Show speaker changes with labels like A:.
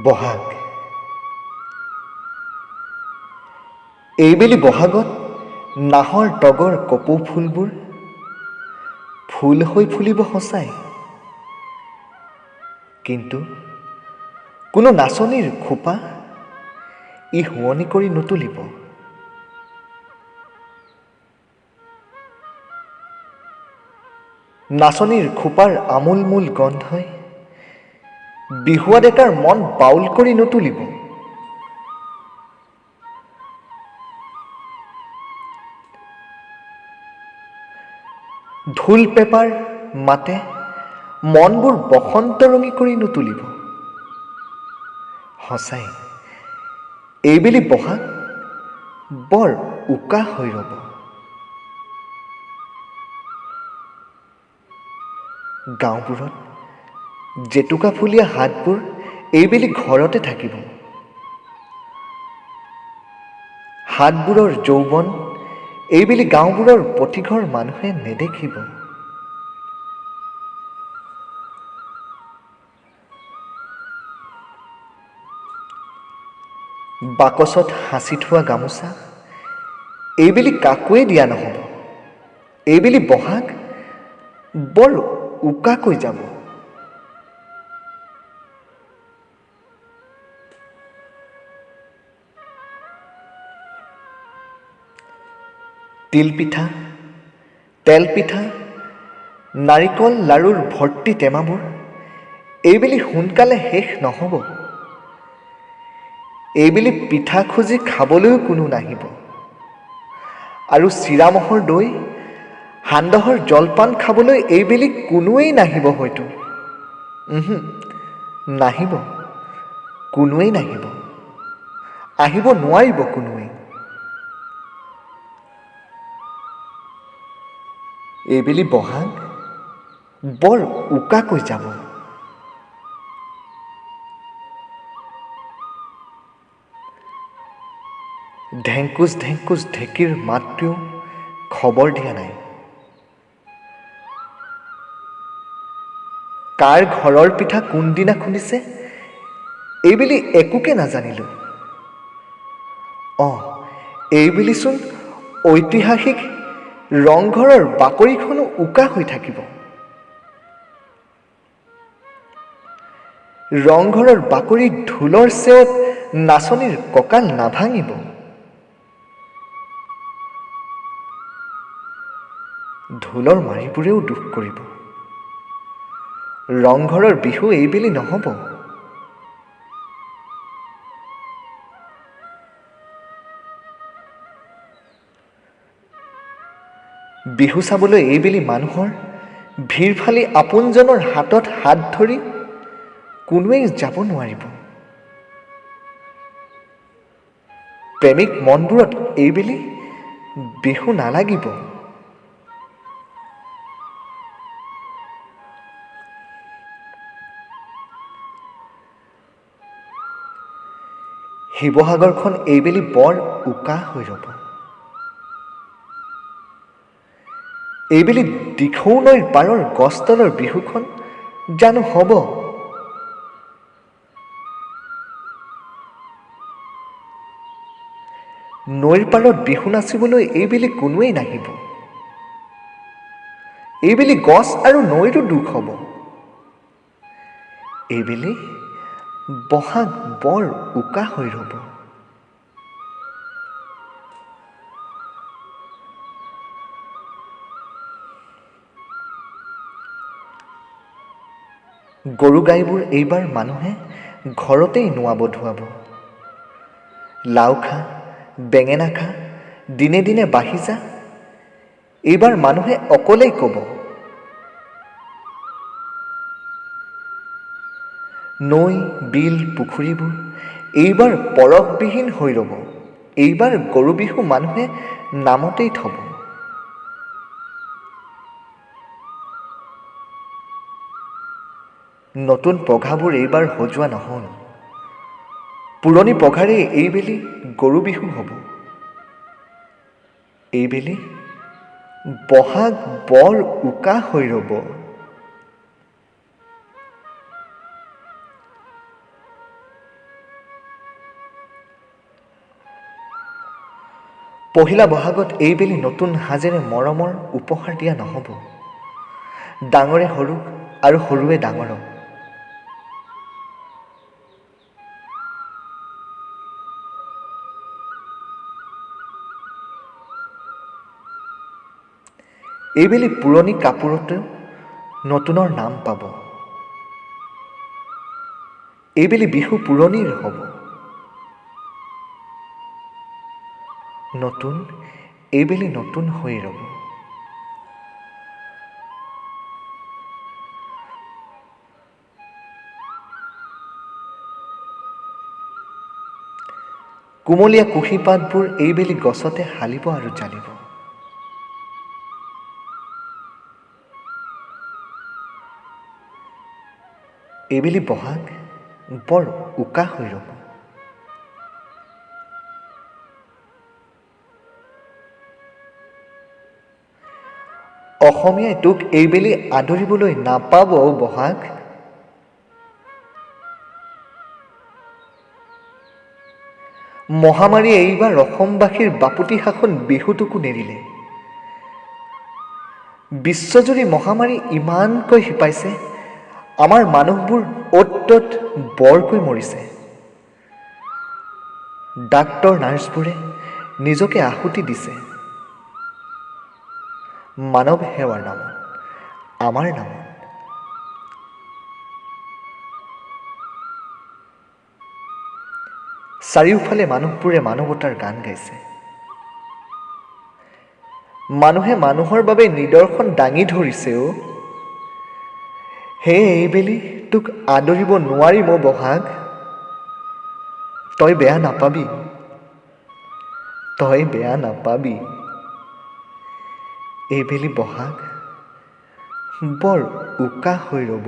A: বহাগ। এইবেলি বহাগত নাহৰ তগৰ কপৌ ফুলবোৰ ফুল হৈ ফুলিব সঁচাই, কিন্তু কোনো নাচনীৰ খোপা ই শুৱনি কৰি নুতুলিব। নাচনীৰ খোপাৰ আমোলমোল গন্ধই বিহুৱা ডেকাৰ মন বাউল কৰি নুতুলিব। ঢোল পেপাৰ মাতে মনবোৰ বসন্ত ৰঙী কৰি নুতুলিব। সঁচাই এইবেলি বহাগ বৰ উকা হৈ ৰ'ব। গাঁওবোৰত জেতুকা ফুলীয়া হাতবোৰ এইবেলি ঘৰতে থাকিব। হাতবোৰৰ যৌৱন এইবেলি গাঁওবোৰৰ প্ৰতিঘৰ মানুহে নেদেখিব। বাকচত সাঁচি থোৱা গামোচা এইবেলি কাকোৱে দিয়া নহ'ব। এইবেলি বহাগ বৰ উকাকৈ যাব। তিলপিঠা, তেলপিঠা, নাৰিকল লাৰুৰ ভৰ্তি টেমাবোৰ এইবেলি সোনকালে শেষ নহ'ব। এইবেলি পিঠা খুজি খাবলৈও কোনো নাহিব। আৰু চিৰা মহৰ দৈ, সান্দহৰ জলপান খাবলৈ এইবেলি কোনোৱেই নাহিব হয়তো। নাহিব, কোনোৱেই নাহিব। আহিব নোৱাৰিব কোনোৱেই। এইবেলি বহাগ বৰ উকাকৈ যাব। ঢেংকুচ ঢেংকুচ ঢেঁকীৰ মাতটোৱেও খবৰ দিয়া নাই। কাৰ ঘৰৰ পিঠা কোনদিনা খুন্দিছে এইবেলি একোকে নাজানিলোঁ। এইবেলিচোন ঐতিহাসিক ৰংঘৰৰ বাকৰিখনো উকা হৈ থাকিব। ৰংঘৰৰ বাকৰিত ঢোলৰ চেৱত নাচনীৰ কঁকাল নাভাঙিব। ঢোলৰ মাৰিবোৰেও দুখ কৰিব। ৰংঘৰৰ বিহু এইবেলি নহ'ব। বিহু চাবলৈ এইবেলি মানুহৰ ভিৰ ফালি আপোনজনৰ হাতত হাত ধৰি কোনোৱেই যাব নোৱাৰিব। প্ৰেমিক মনবোৰত এইবেলি বিহু নালাগিব। শিৱসাগৰখন এইবেলি বৰ উকা হৈ ৰ'ব। এইবেলি দিখৌ নৈৰ পাৰৰ গছতলৰ বিহুখন জানো হ'ব? নৈৰ পাৰত বিহু নাচিবলৈ এইবেলি কোনোৱেই নাহিব। এইবেলি গছ আৰু নৈৰো দুখ হ'ব। এইবেলি বহাগ বৰ উকা হৈ ৰ'ব। গৰু গাইবোৰ এইবাৰ মানুহে ঘৰতেই নোৱাব ধুৱাব। লাও খা, বেঙেনা খা, দিনে দিনে বাঢ়ি যা এইবাৰ মানুহে অকলেই ক'ব। নৈ, বিল, পুখুৰীবোৰ এইবাৰ পৰশবিহীন হৈ ৰ'ব। এইবাৰ গৰু বিহু মানুহে নামতেই থ'ব। নতুন পঘাবোৰ এইবাৰ সজোৱা নহ'ল। পুৰণি পঘাৰেই এইবেলি গৰু বিহু হ'ব। এইবেলি বহাগ বৰ উকা হৈ ৰ'ব। পহিলা বহাগত এইবেলি নতুন সাজেৰে মৰমৰ উপহাৰ দিয়া নহ'ব। ডাঙৰে সৰুক আৰু সৰুৱে ডাঙৰক। এইবেলি পুৰণি কাপোৰতো নতুনৰ নাম পাব। এইবেলি বিহু পুৰণিৰ হ'ব। নতুন এইবেলি নতুন হৈ ৰ'ব। কুমলীয়া কুঁহি পাতবোৰ এইবেলি গছতে হালিব আৰু জালিব। এইবেলি বহাগ বৰ উকা হৈ ৰ'ব। অসমীয়াই তোক এইবেলি আদৰিবলৈ নাপাব বহাগ। মহামাৰীয়ে এইবাৰ অসমবাসীৰ বাপুতি সাহোন বিহুটোকো নেৰিলে। বিশ্বজুৰি মহামাৰী ইমানকৈ শিপাইছে, আমাৰ মানুহবোৰ অ'ত ত'ত বৰকৈ মৰিছে। ডাক্তৰ নাৰ্ছবোৰে নিজকে আহুতি দিছে মানৱ সেৱাৰ নামত, আমাৰ নামত। চাৰিওফালে মানুহবোৰে মানৱতাৰ গান গাইছে। মানুহে মানুহৰ বাবে নিদৰ্শন দাঙি ধৰিছে অ'। সেয়ে এইবেলি তোক আদৰিব নোৱাৰিম অ' বহাগ। তই বেয়া নাপাবি, তই বেয়া নাপাবি। এইবেলি বহাগ বৰ উকা হৈ ৰ'ব।